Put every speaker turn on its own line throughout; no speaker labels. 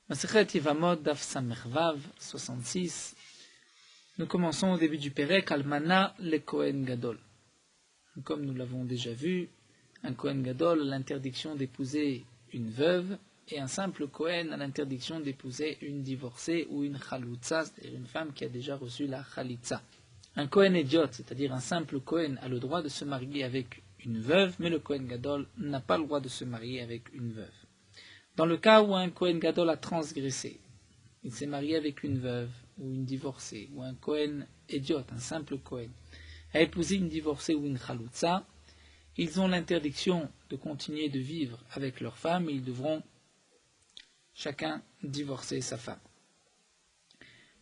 Masechet Yevamot Daf Samech Vav 66. Nous commençons au début du Pérek Almana le Kohen Gadol. Comme nous l'avons déjà vu, un Kohen Gadol a l'interdiction d'épouser une veuve et un simple Kohen a l'interdiction d'épouser une divorcée ou une Chaloutza, c'est-à-dire une femme qui a déjà reçu la Chalitza. Un Kohen idiot, c'est-à-dire un simple Kohen, a le droit de se marier avec une veuve, mais le Kohen Gadol n'a pas le droit de se marier avec une veuve. Dans le cas où un Kohen Gadol a transgressé, il s'est marié avec une veuve ou une divorcée, ou un Kohen idiot, un simple Kohen, a épousé une divorcée ou une Chaloutza, ils ont l'interdiction de continuer de vivre avec leur femme et ils devront chacun divorcer sa femme.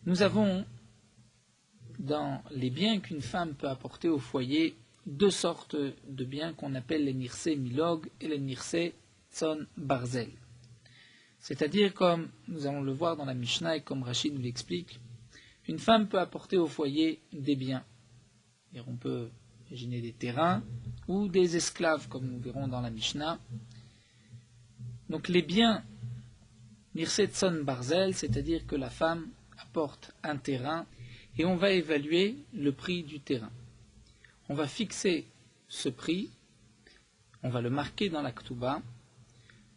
Nous avons dans les biens qu'une femme peut apporter au foyer deux sortes de biens qu'on appelle les nirse milog et les nirse tson barzel. C'est-à-dire, comme nous allons le voir dans la Mishnah et comme Rachid nous l'explique, une femme peut apporter au foyer des biens. On peut imaginer des terrains ou des esclaves, comme nous verrons dans la Mishnah. Donc les biens nirse tson barzel, c'est-à-dire que la femme apporte un terrain et on va évaluer le prix du terrain. On va fixer ce prix, on va le marquer dans la Ketouba.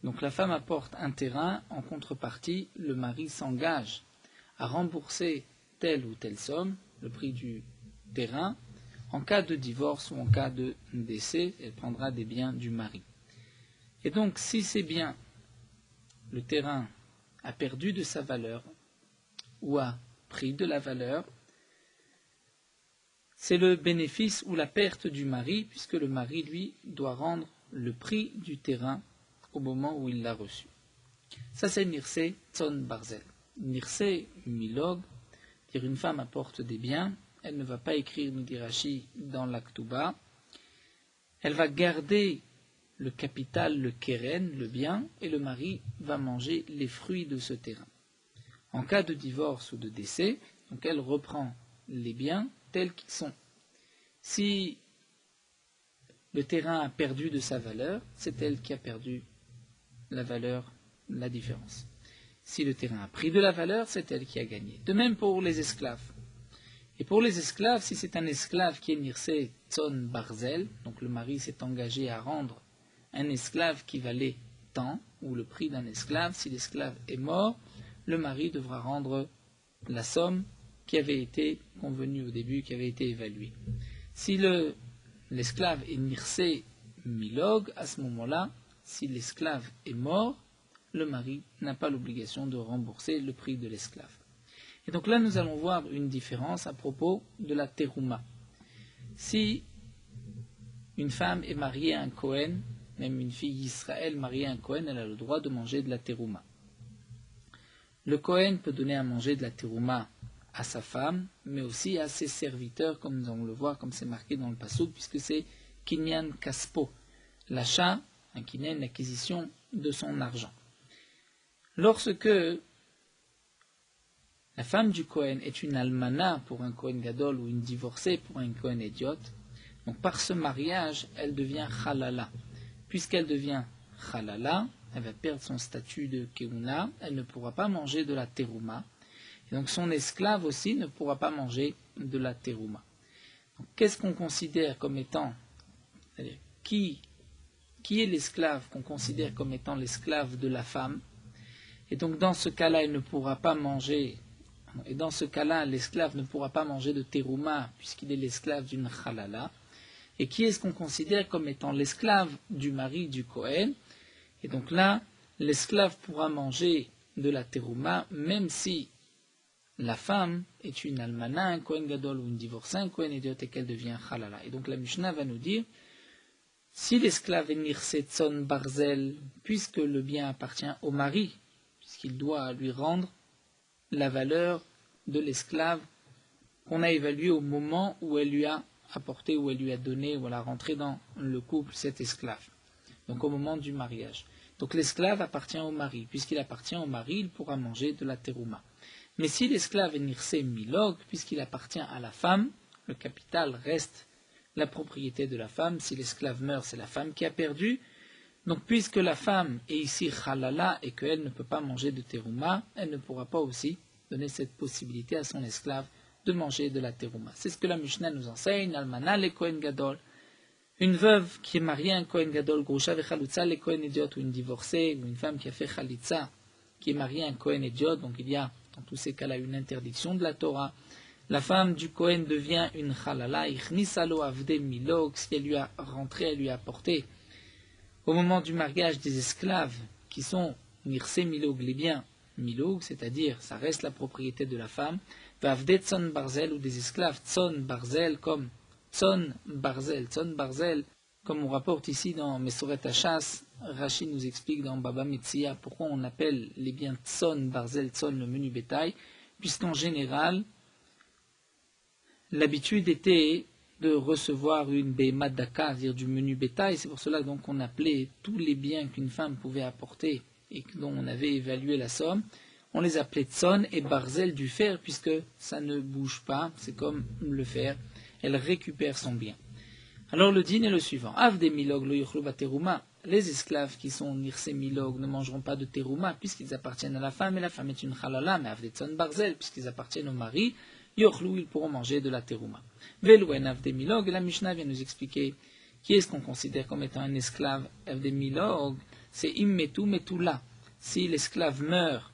Donc la femme apporte un terrain, en contrepartie, le mari s'engage à rembourser telle ou telle somme, le prix du terrain. En cas de divorce ou en cas de décès, elle prendra des biens du mari. Et donc si ces biens, le terrain a perdu de sa valeur ou a pris de la valeur, c'est le bénéfice ou la perte du mari, puisque le mari, lui, doit rendre le prix du terrain au moment où il l'a reçu. Ça, c'est nirse tson barzel. Nirse milog, dire une femme apporte des biens, elle ne va pas écrire, nous dit Rashi, dans la Ketouba. Elle va garder le capital, le keren, le bien, et le mari va manger les fruits de ce terrain. En cas de divorce ou de décès, donc elle reprend les biens tels qu'ils sont. Si le terrain a perdu de sa valeur, c'est elle qui a perdu la valeur, la différence. Si le terrain a pris de la valeur, c'est elle qui a gagné. De même pour les esclaves. Et pour les esclaves, si c'est un esclave qui est nirse tson barzel, donc le mari s'est engagé à rendre un esclave qui valait tant, ou le prix d'un esclave, si l'esclave est mort, le mari devra rendre la somme qui avait été convenue au début, qui avait été évaluée. Si l'esclave est nirse milog, à ce moment-là, si l'esclave est mort, le mari n'a pas l'obligation de rembourser le prix de l'esclave. Et donc là, nous allons voir une différence à propos de la terouma. Si une femme est mariée à un Kohen, même une fille d'Israël mariée à un Kohen, elle a le droit de manger de la terouma. Le Kohen peut donner à manger de la terouma à sa femme, mais aussi à ses serviteurs, comme nous allons le voir, comme c'est marqué dans le Passouk, puisque c'est kinyan kaspo, l'achat, un kinyan, l'acquisition de son argent. Lorsque la femme du Kohen est une almana pour un Kohen Gadol ou une divorcée pour un Kohen idiot, donc par ce mariage, elle devient chalala. Puisqu'elle devient chalala, elle va perdre son statut de keuna, elle ne pourra pas manger de la terouma. Et donc son esclave aussi ne pourra pas manger de la terouma. Donc, qu'est-ce qu'on considère comme étant, c'est-à-dire qui est l'esclave qu'on considère comme étant l'esclave de la femme? Et donc dans ce cas-là, elle ne pourra pas manger, et dans ce cas-là, l'esclave ne pourra pas manger de terouma puisqu'il est l'esclave d'une chalala. Et qui est-ce qu'on considère comme étant l'esclave du mari du Kohen? Et donc là, l'esclave pourra manger de la terouma même si la femme est une almana, un Kohen Gadol ou une divorcée, un Kohen idiot et qu'elle devient chalala. Et donc la Mishnah va nous dire, si l'esclave est nirse tson barzel, puisque le bien appartient au mari, puisqu'il doit lui rendre la valeur de l'esclave qu'on a évaluée au moment où elle lui a apporté, où elle lui a donné, où elle a rentré dans le couple cet esclave. Donc au moment du mariage. Donc l'esclave appartient au mari. Puisqu'il appartient au mari, il pourra manger de la terouma. Mais si l'esclave est nirse milog, puisqu'il appartient à la femme, le capital reste la propriété de la femme. Si l'esclave meurt, c'est la femme qui a perdu. Donc, puisque la femme est ici halala et qu'elle ne peut pas manger de terouma, elle ne pourra pas aussi donner cette possibilité à son esclave de manger de la terouma. C'est ce que la Mishnah nous enseigne, almana le kohen gadol. Une veuve qui est mariée à un kohen gadol, grusha vechalutza le kohen idiot, ou une divorcée, ou une femme qui a fait chalitza, qui est mariée à un kohen idiot, donc il y a dans tous ces cas-là une interdiction de la Torah. La femme du kohen devient une halala, ichnisalo avde milog, si elle lui a rentré, elle lui a apporté au moment du mariage des esclaves qui sont nirse milog, les biens milog, c'est-à-dire ça reste la propriété de la femme, vavde tson barzel, ou des esclaves tson barzel, comme tson barzel, comme on rapporte ici dans Mesoret Hachas. Rashi nous explique dans Baba Metzia pourquoi on appelle les biens tson barzel, tson, le menu bétail, puisqu'en général l'habitude était de recevoir une béma daka, c'est-à-dire du menu bétail. C'est pour cela donc qu'on appelait tous les biens qu'une femme pouvait apporter et dont on avait évalué la somme, on les appelait tson et barzel, du fer, puisque ça ne bouge pas, c'est comme le fer, elle récupère son bien. Alors le din est le suivant, avde milog lo yuchlu bateruma, les esclaves qui sont nirse milog ne mangeront pas de terouma puisqu'ils appartiennent à la femme, et la femme est une halala, mais avde tson barzel, puisqu'ils appartiennent au mari, Yochlu, ils pourront manger de la terouma. Velouen avdemilog, la Mishnah vient nous expliquer qui est-ce qu'on considère comme étant un esclave. Avdemilog, c'est immetu metula. Si l'esclave meurt,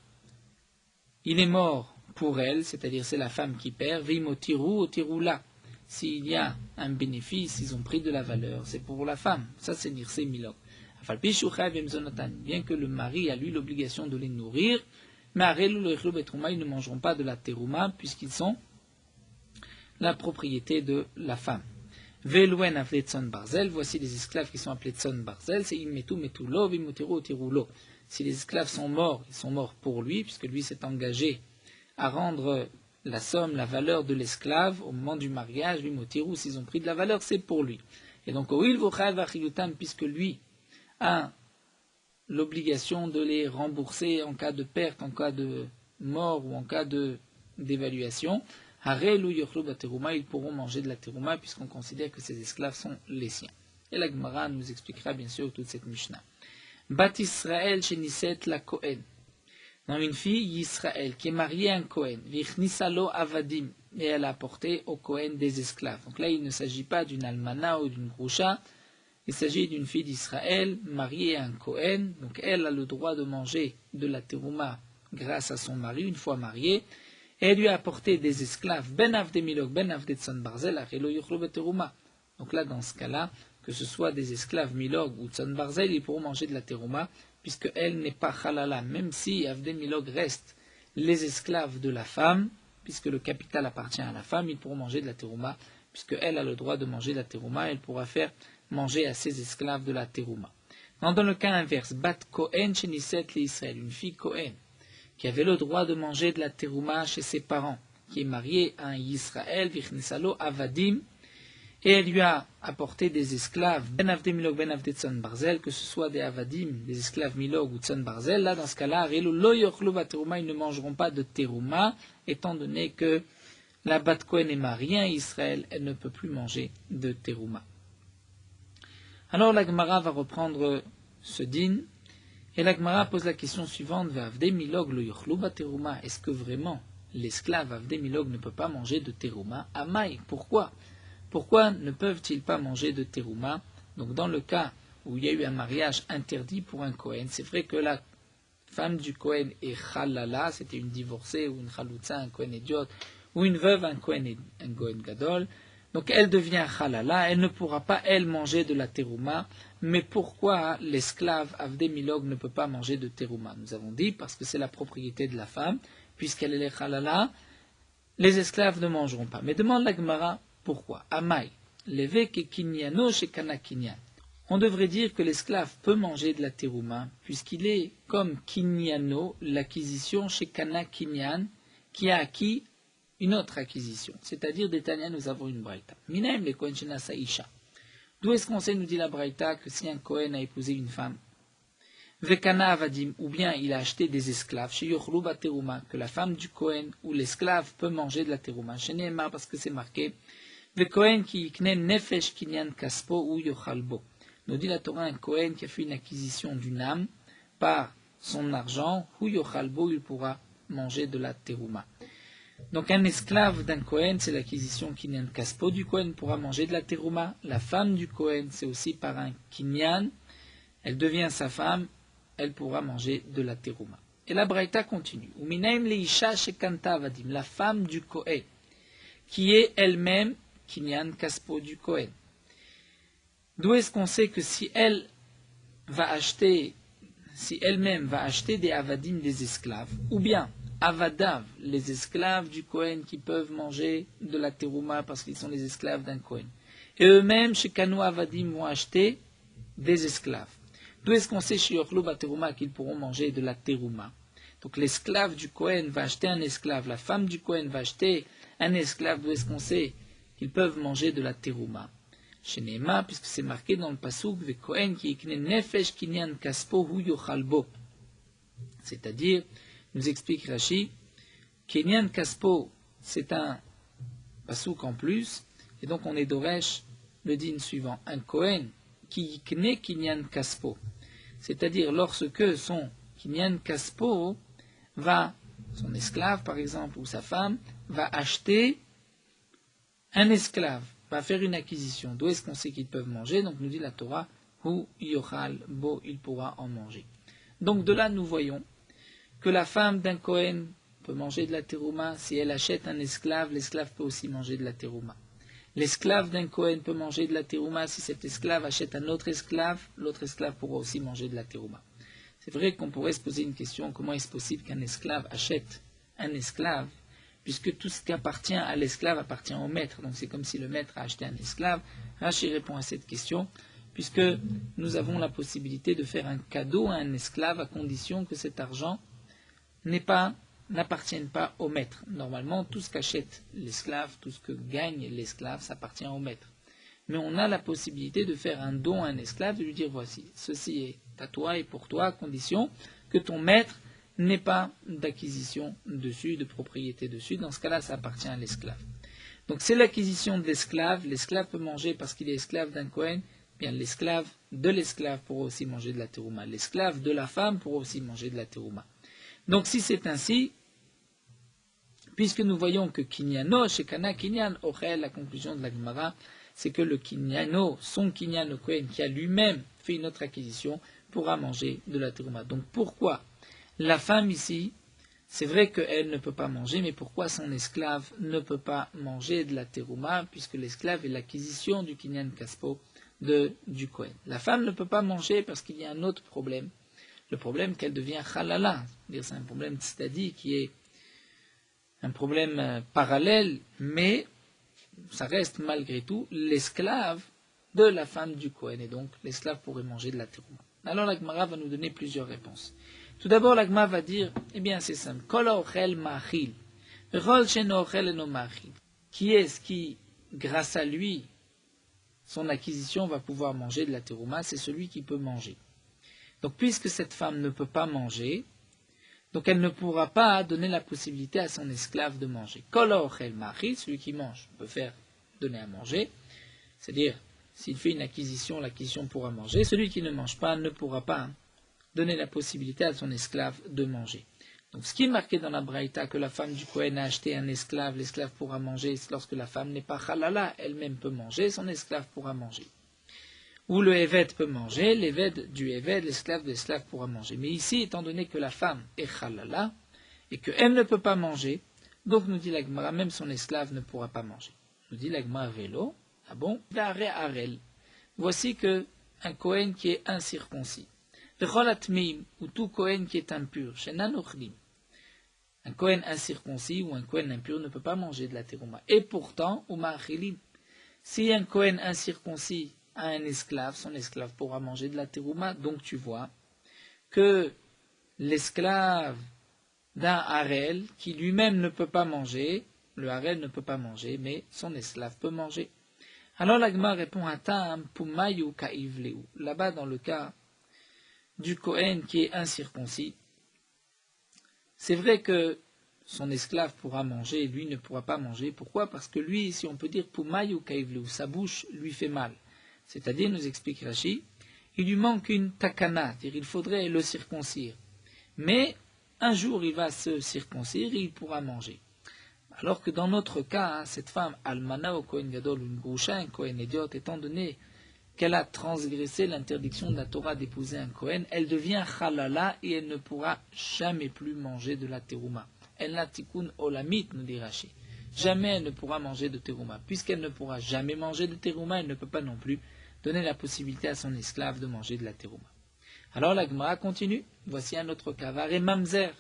il est mort pour elle, c'est-à-dire c'est la femme qui perd. Vimotiru otirula. S'il y a un bénéfice, ils ont pris de la valeur, c'est pour la femme. Ça c'est nirse milog. Bien que le mari a lui l'obligation de les nourrir, mais Arelu le Echlo Betrouma, ils ne mangeront pas de la terouma puisqu'ils sont la propriété de la femme. Velouen appelé Tson Barzel, voici les esclaves qui sont appelés Tson Barzel, c'est Immetu Metulo, Vimotiru Otirulo. Si les esclaves sont morts, ils sont morts pour lui, puisque lui s'est engagé à rendre la somme, la valeur de l'esclave au moment du mariage, Vimotiru, s'ils ont pris de la valeur, c'est pour lui. Et donc, Oil Vochav Achiyutam, puisque lui a l'obligation de les rembourser en cas de perte, en cas de mort ou en cas d'évaluation, ils pourront manger de la terouma puisqu'on considère que ces esclaves sont les siens. Et la Gemara nous expliquera bien sûr toute cette Mishnah. Bat Israël sheniset la Kohen. Dans une fille Israël qui est mariée à un Kohen, vichnisalo avadim, et elle a apporté au Kohen des esclaves. Donc là, il ne s'agit pas d'une almana ou d'une grusha, il s'agit d'une fille d'Israël mariée à un Kohen, donc elle a le droit de manger de la terouma grâce à son mari une fois mariée, et elle lui a apporté des esclaves, ben avdemilog, ben avdetson barzel, achelo yuchlo beterouma. Donc là, dans ce cas-là, que ce soit des esclaves milog ou tson barzel, ils pourront manger de la terouma, puisque elle n'est pas halala, même si avdemilog reste les esclaves de la femme, puisque le capital appartient à la femme, ils pourront manger de la terouma, puisque elle a le droit de manger de la terouma, elle pourra faire manger à ses esclaves de la terouma. Dans le cas inverse, bat Kohen sheniset l'Israël, une fille Kohen, qui avait le droit de manger de la terouma chez ses parents, qui est mariée à un Israël, vichnisalo avadim, et elle lui a apporté des esclaves, ben avde milog, ben avde tson barzel, que ce soit des avadim, des esclaves milog ou tson barzel, là dans ce cas-là, lo yochlu baterouma, ils ne mangeront pas de terouma, étant donné que la bat Kohen est mariée à Israël, elle ne peut plus manger de terouma. Alors la Gemara va reprendre ce din, et la Gemara pose la question suivante, est-ce que vraiment l'esclave Avde Milog ne peut pas manger de terouma? Amaï, pourquoi? Pourquoi ne peuvent-ils pas manger de terouma? Donc dans le cas où il y a eu un mariage interdit pour un Kohen, c'est vrai que la femme du Kohen est halala, c'était une divorcée ou une chaloutza, un Kohen idiot, ou une veuve, un Kohen gadol. Donc elle devient halala, elle ne pourra pas, elle, manger de la terouma. Mais pourquoi l'esclave Avde Milog ne peut pas manger de terouma? Nous avons dit parce que c'est la propriété de la femme, puisqu'elle est halala, les esclaves ne mangeront pas. Mais demande la Gemara, pourquoi? Amaï, levek et kinyano chez kana kinyan. On devrait dire que l'esclave peut manger de la terouma, puisqu'il est comme kinyano, l'acquisition chez kana kinyan, qui a acquis une autre acquisition, c'est-à-dire d'Etania, nous avons une braïta. Minaim le Kohen shenasa isha. D'où est-ce qu'on sait, nous dit la braïta, que si un Kohen a épousé une femme, vekana avadim, ou bien il a acheté des esclaves, chez yochlu baterouma, que la femme du Kohen ou l'esclave peut manger de la terouma, chez Nehemar, parce que c'est marqué, ve Kohen ki yikne nefesh kinyan kaspo ou yochalbo. Nous dit la Torah, un Kohen qui a fait une acquisition d'une âme par son argent, hu yochalbo, il pourra manger de la terouma. Donc un esclave d'un Kohen, c'est l'acquisition kinyan kaspo du Kohen, pourra manger de la terouma. La femme du Kohen, c'est aussi par un kinyan, elle devient sa femme, elle pourra manger de la terouma. Et la Braïta continue. Uminaim leisha shekanta avadim, la femme du Kohen, qui est elle-même kinyan kaspo du Kohen. D'où est-ce qu'on sait que si elle elle-même va acheter des avadim, des esclaves, ou bien avadav, les esclaves du Kohen qui peuvent manger de la terouma parce qu'ils sont les esclaves d'un Kohen, et eux-mêmes chez Kano avadim vont acheter des esclaves. D'où est-ce qu'on sait chez Yochlo Baterouma qu'ils pourront manger de la terouma? Donc l'esclave du Kohen va acheter un esclave, la femme du Kohen va acheter un esclave. D'où est-ce qu'on sait qu'ils peuvent manger de la terouma? Chez Neema, puisque c'est marqué dans le pasuk ve Kohen ki ikne nefesh kinyan kaspo hu yochalbo. C'est-à-dire, nous explique Rashi, kinyan kaspo, c'est un pasuk en plus, et donc on est d'Oresh le din suivant, un Kohen qui ikne kinyan kaspo. C'est-à-dire, lorsque son kinyan kaspo va, son esclave par exemple, ou sa femme, va acheter un esclave, va faire une acquisition. D'où est-ce qu'on sait qu'ils peuvent manger? Donc nous dit la Torah, hu yochal bo, il pourra en manger. Donc de là nous voyons que la femme d'un Kohen peut manger de la terouma. Si elle achète un esclave, l'esclave peut aussi manger de la terouma. L'esclave d'un Kohen peut manger de la terouma. Si cet esclave achète un autre esclave, l'autre esclave pourra aussi manger de la terouma. C'est vrai qu'on pourrait se poser une question, comment est-ce possible qu'un esclave achète un esclave, puisque tout ce qui appartient à l'esclave appartient au maître. Donc c'est comme si le maître a acheté un esclave. Rashi répond à cette question, puisque nous avons la possibilité de faire un cadeau à un esclave à condition que cet argent n'appartienne pas au maître. Normalement, tout ce qu'achète l'esclave, tout ce que gagne l'esclave, ça appartient au maître. Mais on a la possibilité de faire un don à un esclave, de lui dire voici, ceci est à toi et pour toi, à condition que ton maître n'ait pas d'acquisition dessus, de propriété dessus. Dans ce cas-là, ça appartient à l'esclave. Donc c'est l'acquisition de l'esclave. L'esclave peut manger parce qu'il est esclave d'un Kohen. Bien, l'esclave de l'esclave pourra aussi manger de la terouma. L'esclave de la femme pourra aussi manger de la terouma. Donc si c'est ainsi, puisque nous voyons que Kinyano, Shekana Kinyan, Ochel, la conclusion de la Gemara, c'est que le Kinyano, son Kinyan au Kohen, qui a lui-même fait une autre acquisition, pourra manger de la terouma. Donc pourquoi la femme ici, c'est vrai qu'elle ne peut pas manger, mais pourquoi son esclave ne peut pas manger de la terouma, puisque l'esclave est l'acquisition du Kinyan Kaspo du Kohen. La femme ne peut pas manger parce qu'il y a un autre problème, le problème qu'elle devient halala, c'est un problème tzadi qui est un problème parallèle, mais ça reste malgré tout l'esclave de la femme du Kohen, et donc l'esclave pourrait manger de la terouma. Alors la Gemara va nous donner plusieurs réponses. Tout d'abord, la Gemara va dire, eh bien c'est simple, Kol ochel ma'achil, v'chol sheno ochel eno ma'achil. Qui est-ce qui, grâce à lui, son acquisition va pouvoir manger de la terouma? C'est celui qui peut manger. Donc puisque cette femme ne peut pas manger, donc elle ne pourra pas donner la possibilité à son esclave de manger. Kol ochel ma'achil, celui qui mange peut faire donner à manger, c'est-à-dire s'il fait une acquisition, l'acquisition pourra manger. Celui qui ne mange pas ne pourra pas donner la possibilité à son esclave de manger. Donc ce qui est marqué dans la Braïta, que la femme du Kohen a acheté un esclave, l'esclave pourra manger. Lorsque la femme n'est pas halala, elle-même peut manger, son esclave pourra manger. Ou le Eved peut manger, l'Eved du Eved, l'esclave de l'esclave pourra manger. Mais ici, étant donné que la femme est halala, et qu'elle ne peut pas manger, donc nous dit la Gemara, même son esclave ne pourra pas manger. Nous dit la Gemara vélo, ah bon, voici que un Kohen qui est incirconcis, ou tout Kohen qui est impur, un Kohen incirconcis ou un Kohen impur ne peut pas manger de la terouma. Et pourtant, si un Kohen incirconcis a un esclave, son esclave pourra manger de la terouma. Donc tu vois que l'esclave d'un harel, qui lui-même ne peut pas manger, le harel ne peut pas manger, mais son esclave peut manger. Alors la Gemara répond à Tam, Pumayu Kaivleu. Là-bas, dans le cas du Kohen qui est incirconcis, c'est vrai que son esclave pourra manger, lui ne pourra pas manger. Pourquoi? Parce que lui, si on peut dire Pumayu Kaivleu, sa bouche lui fait mal. C'est-à-dire, nous explique Rashi, il lui manque une takana, c'est-à-dire il faudrait le circoncire. Mais un jour il va se circoncire et il pourra manger. Alors que dans notre cas, cette femme, almana au Kohen Gadol, ou une groucha, un Kohen idiot, étant donné qu'elle a transgressé l'interdiction de la Torah d'épouser un Kohen, elle devient halala et elle ne pourra jamais plus manger de la terouma. Elle n'a tikkun olamit, nous dit Rashi. Jamais elle ne pourra manger de terouma. Puisqu'elle ne pourra jamais manger de terouma, elle ne peut pas non plus donner la possibilité à son esclave de manger de la terouma. Alors la Gemara continue. Voici un autre cas. Varé mamzer.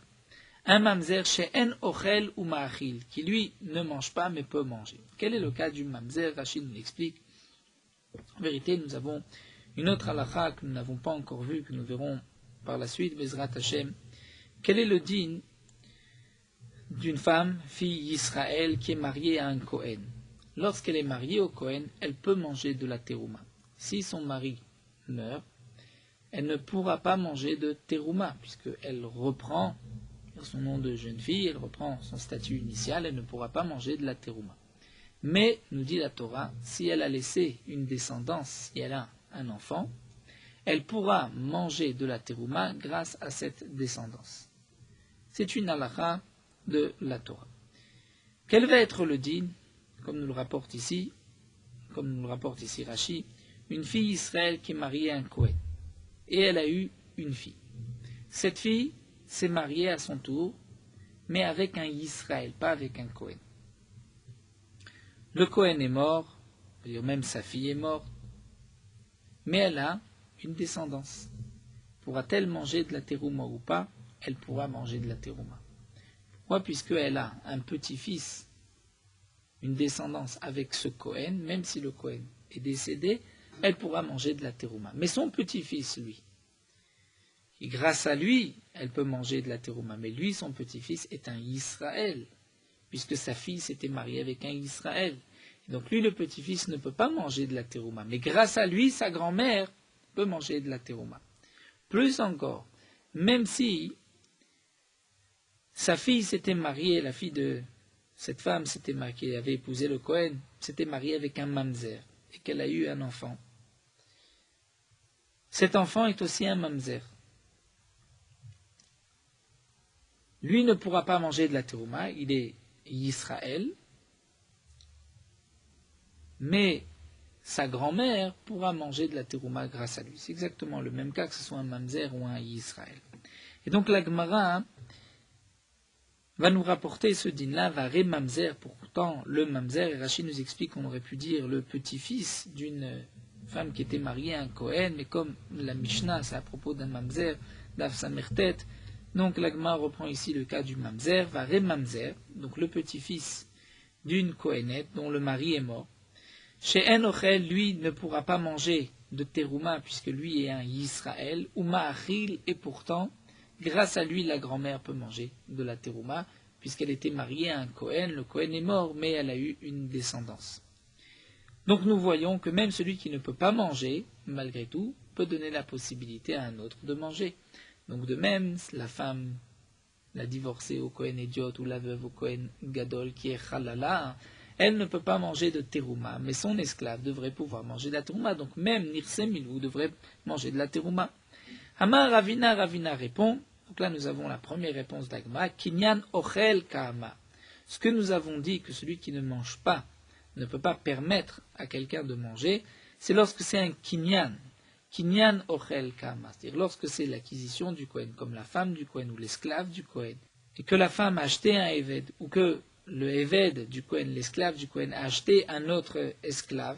Un mamzer chez en ochel ou ma'achil, qui lui ne mange pas mais peut manger. Quel est le cas du mamzer? Rashi nous l'explique. En vérité, nous avons une autre halakha que nous n'avons pas encore vue, que nous verrons par la suite, Bezrat Hashem. Quel est le din d'une femme, fille d'Israël, qui est mariée à un Kohen? Lorsqu'elle est mariée au Kohen, elle peut manger de la terouma. Si son mari meurt, elle ne pourra pas manger de terouma, puisqu'elle reprend son nom de jeune fille, elle reprend son statut initial, elle ne pourra pas manger de la terouma. Mais, nous dit la Torah, si elle a laissé une descendance, si elle a un enfant, elle pourra manger de la terouma grâce à cette descendance. C'est une halakha de la Torah. Quel va être le din, comme nous le rapporte ici Rashi, une fille Israël qui est mariée à un Kohen, et elle a eu une fille. Cette fille s'est mariée à son tour, mais avec un Israël, pas avec un Kohen. Le Kohen est mort, même sa fille est morte, mais elle a une descendance. Pourra-t-elle manger de la terouma ou pas? Elle pourra manger de la terouma. Pourquoi? Puisqu'elle a un petit-fils, une descendance avec ce Kohen, même si le Kohen est décédé, elle pourra manger de la terouma. Mais son petit-fils, lui, et grâce à lui, elle peut manger de la terouma. Mais lui, son petit-fils, est un Israël, puisque sa fille s'était mariée avec un Israël. Et donc lui, le petit-fils, ne peut pas manger de la terouma. Mais grâce à lui, sa grand-mère peut manger de la terouma. Plus encore, même si sa fille s'était mariée, la fille de cette femme s'était mariée, qui avait épousé le Kohen, s'était mariée avec un mamzer, et qu'elle a eu un enfant. Cet enfant est aussi un mamzer. Lui ne pourra pas manger de la terouma, il est Israël, mais sa grand-mère pourra manger de la terouma grâce à lui. C'est exactement le même cas que ce soit un mamzer ou un Israël. Et donc la Gemara va nous rapporter ce din-là, varé mamzer. Pourtant, le mamzer, et Rashi nous explique qu'on aurait pu dire le petit-fils d'une femme qui était mariée à un Kohen, mais comme la Mishnah, c'est à propos d'un mamzer, d'Av Samertet, donc la Gemara reprend ici le cas du mamzer, varé mamzer, donc le petit-fils d'une Kohenette dont le mari est mort. Chez Enochel, lui, ne pourra pas manger de terouma, puisque lui est un Israël, ou ma'achil, et pourtant, grâce à lui, la grand-mère peut manger de la terouma, puisqu'elle était mariée à un Kohen. Le Kohen est mort, mais elle a eu une descendance. Donc nous voyons que même celui qui ne peut pas manger, malgré tout, peut donner la possibilité à un autre de manger. Donc de même, la femme, la divorcée au Kohen idiot, ou la veuve au Kohen gadol, qui est halala, elle ne peut pas manger de terouma, mais son esclave devrait pouvoir manger de la terouma. Donc même Nirsemilou devrait manger de la terouma. Amar Ravina, Ravina répond, donc là nous avons la première réponse d'Agma, Kinyan Ochel Kahama. Ce que nous avons dit, que celui qui ne mange pas ne peut pas permettre à quelqu'un de manger, c'est lorsque c'est un Kinyan. Kinyan Ochel Kahama, c'est-à-dire lorsque c'est l'acquisition du Kohen, comme la femme du Kohen ou l'esclave du Kohen, et que la femme a acheté un Eved, ou que le Eved du Kohen, l'esclave du Kohen, a acheté un autre esclave.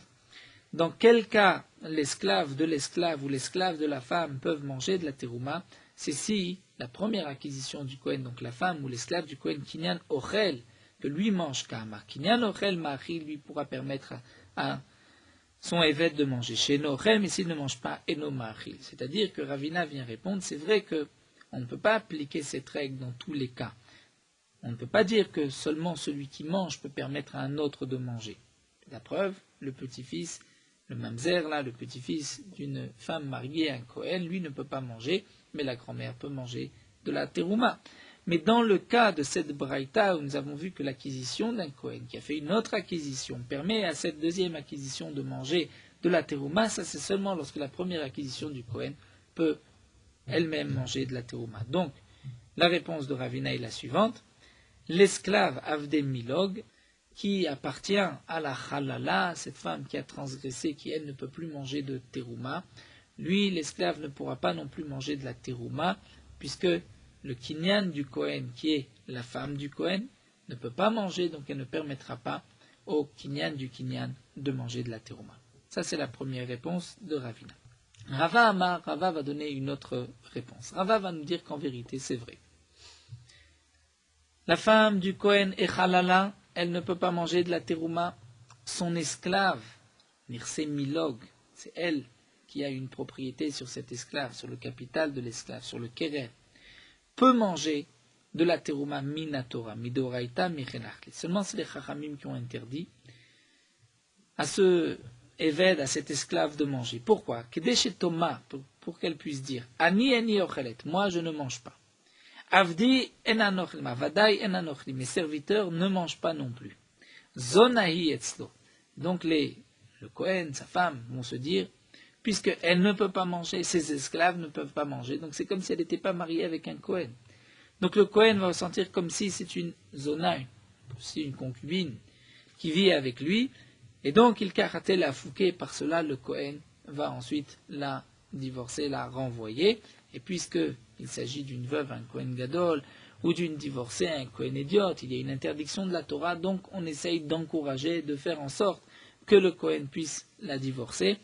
Dans quel cas l'esclave de l'esclave ou l'esclave de la femme peuvent manger de la terouma? C'est si la première acquisition du Kohen, donc la femme ou l'esclave du Kohen, Kinyan Ochel, que lui mange Kahama. Kinyan Ochel Machi, lui pourra permettre à son Eved de manger chez Ochel, mais s'il ne mange pas Eno Machi. C'est-à-dire que Ravina vient répondre, c'est vrai qu'on ne peut pas appliquer cette règle dans tous les cas. On ne peut pas dire que seulement celui qui mange peut permettre à un autre de manger. La preuve, le petit-fils, le mamzer, là, le petit-fils d'une femme mariée à un Kohen, lui ne peut pas manger, mais la grand-mère peut manger de la terouma. Mais dans le cas de cette braïta, où nous avons vu que l'acquisition d'un Kohen, qui a fait une autre acquisition, permet à cette deuxième acquisition de manger de la terouma, ça c'est seulement lorsque la première acquisition du Kohen peut elle-même manger de la terouma. Donc, la réponse de Ravina est la suivante. L'esclave Avdé Milog, qui appartient à la Halala, cette femme qui a transgressé, qui elle ne peut plus manger de terouma, lui, l'esclave ne pourra pas non plus manger de la terouma, puisque le kinyan du Kohen, qui est la femme du Kohen, ne peut pas manger, donc elle ne permettra pas au kinyan du kinyan de manger de la terouma. Ça, c'est la première réponse de Ravina. Rava va donner une autre réponse. Rava va nous dire qu'en vérité, c'est vrai. La femme du Kohen est halala, elle ne peut pas manger de la terouma. Son esclave, Nirse Milog, c'est elle qui a une propriété sur cet esclave, sur le capital de l'esclave, sur le keret, peut manger de la terouma minatora, midoraita, michenachli. Seulement c'est les chachamim qui ont interdit à ce éved, à cet esclave de manger. Pourquoi? Pour qu'elle puisse dire Ani ochelet, moi je ne mange pas. Avdi enanochlim, avadai enanochlim, mes serviteurs ne mangent pas non plus. Zonahi etzlo. Donc le Kohen, sa femme, vont se dire, puisqu'elle ne peut pas manger, ses esclaves ne peuvent pas manger, donc c'est comme si elle n'était pas mariée avec un Kohen. Donc le Kohen va ressentir comme si c'est une zona, aussi une concubine, qui vit avec lui, et donc il karaté la fouquée, par cela le Kohen va ensuite la divorcer, la renvoyer, et puisqu'il s'agit d'une veuve, un Kohen Gadol, ou d'une divorcée, un Kohen idiote, il y a une interdiction de la Torah, donc on essaye d'encourager, de faire en sorte que le Kohen puisse la divorcer.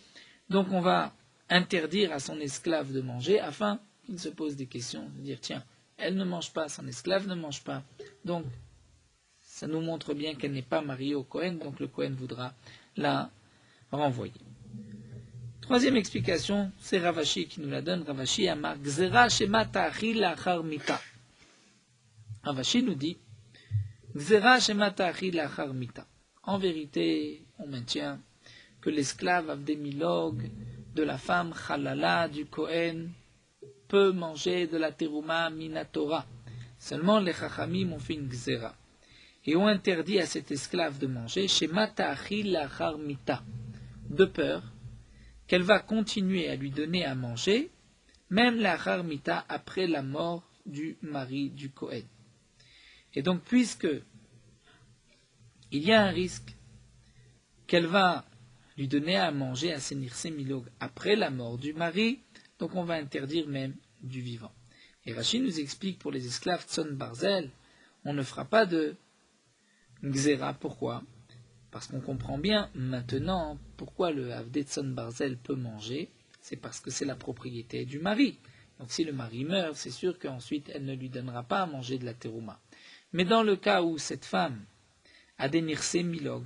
Donc on va interdire à son esclave de manger, afin qu'il se pose des questions, de dire tiens, elle ne mange pas, son esclave ne mange pas, donc ça nous montre bien qu'elle n'est pas mariée au Kohen, donc le Kohen voudra la renvoyer. Troisième explication, c'est Ravashi qui nous la donne. Ravashi amar gzera shema ta'achil lachar mita. Ravashi nous dit gzera shema ta'achil lachar mita. En vérité, on maintient que l'esclave Avdé Milog de la femme Halala du Kohen peut manger de la terouma minatora. Seulement les chachamim ont fait une gzera et ont interdit à cet esclave de manger shema ta'achil lachar mita, de peur qu'elle va continuer à lui donner à manger, même la harmita après la mort du mari du Kohen. Et donc, puisque il y a un risque qu'elle va lui donner à manger à Nirse Milog après la mort du mari, donc on va interdire même du vivant. Et Rashi nous explique pour les esclaves Tzon Barzel, on ne fera pas de Gzera. Pourquoi? Parce qu'on comprend bien maintenant pourquoi le Avdé Tzon Barzel peut manger, c'est parce que c'est la propriété du mari. Donc si le mari meurt, c'est sûr qu'ensuite elle ne lui donnera pas à manger de la terouma. Mais dans le cas où cette femme a des Nirse Milog,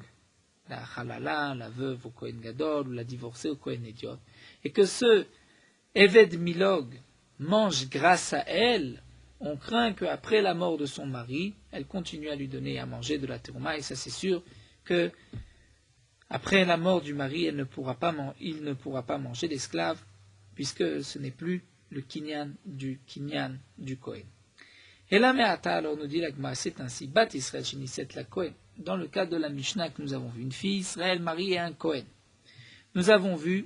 la halala, la veuve au Kohen Gadol, ou la divorcée au Kohen Idiot, et que ce Eved Milog mange grâce à elle, on craint qu'après la mort de son mari, elle continue à lui donner à manger de la terouma, et ça c'est sûr que après la mort du mari, il ne pourra pas manger l'esclave, puisque ce n'est plus le kinyan du Kohen. Et la Me'ata, alors nous dit la Gemara, c'est ainsi, Bat Israël Shiniset la Kohen. Dans le cas de la Mishnah que nous avons vu, une fille Israël mariée à un Kohen. Nous avons vu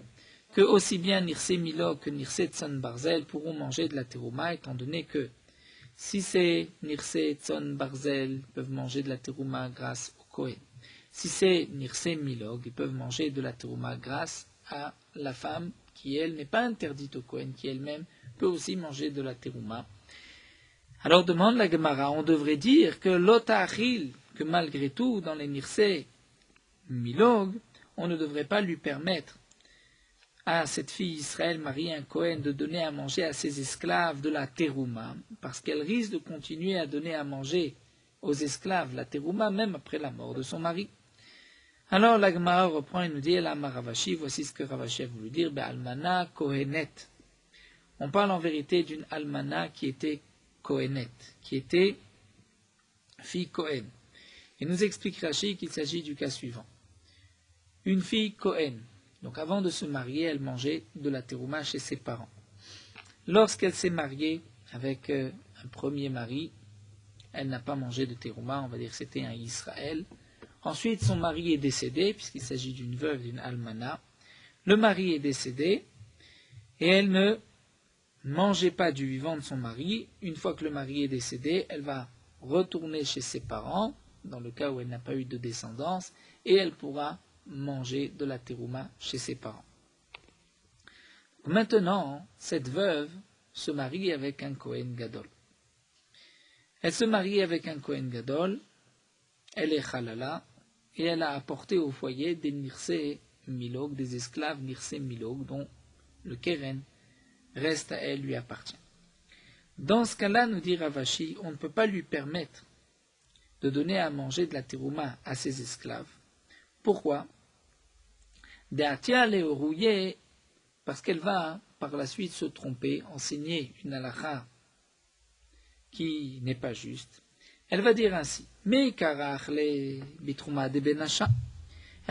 que aussi bien Nirse Milog que Nirse Tzon Barzel pourront manger de la terouma, étant donné que si c'est Nirse Tzon Barzel, peuvent manger de la terouma grâce au Kohen. Si c'est Nirse Milog, ils peuvent manger de la terouma grâce à la femme qui, elle, n'est pas interdite au Kohen, qui elle-même peut aussi manger de la terouma. Alors demande la Gemara, on devrait dire que l'otachil, que malgré tout, dans les Nirse Milog, on ne devrait pas lui permettre à cette fille Israël mariée à un Kohen de donner à manger à ses esclaves de la terouma, parce qu'elle risque de continuer à donner à manger aux esclaves la terouma même après la mort de son mari. Alors la Gemara reprend et nous dit la Ravashi, voici ce que Ravashi a voulu dire, almana kohenet. On parle en vérité d'une almana qui était kohenet, qui était fille Kohen. Et nous explique Rashi qu'il s'agit du cas suivant. Une fille Kohen, donc avant de se marier, elle mangeait de la terouma chez ses parents. Lorsqu'elle s'est mariée avec un premier mari, elle n'a pas mangé de terouma, on va dire que c'était un Israël. Ensuite, son mari est décédé, puisqu'il s'agit d'une veuve, d'une almana. le mari est décédé et elle ne mangeait pas du vivant de son mari. Une fois que le mari est décédé, elle va retourner chez ses parents, dans le cas où elle n'a pas eu de descendance, et elle pourra manger de la terouma chez ses parents. Maintenant, cette veuve se marie avec un Kohen Gadol. Elle se marie avec un Kohen Gadol, elle est halala, et elle a apporté au foyer des Nirsé Milog, des esclaves Nirsé Milog, dont le Keren reste à elle, lui appartient. Dans ce cas-là, nous dit Ravashi, on ne peut pas lui permettre de donner à manger de la terouma à ses esclaves. Pourquoi? Parce qu'elle va par la suite se tromper, enseigner une halakha qui n'est pas juste. Elle va dire ainsi, elle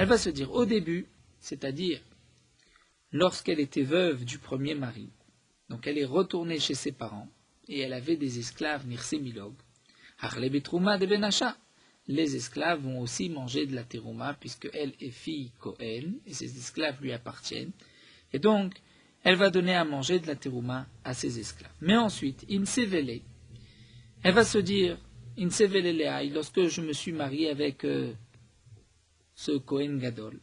va se dire au début, c'est-à-dire lorsqu'elle était veuve du premier mari, donc elle est retournée chez ses parents, et elle avait des esclaves Nirsé Milog. Les esclaves vont aussi manger de la terouma, puisque elle est fille Kohen, et ses esclaves lui appartiennent. Et donc, elle va donner à manger de la terouma à ses esclaves. Mais ensuite, Insevele, elle va se dire, Insevele Leaï, lorsque je me suis mariée avec ce Kohen Gadol,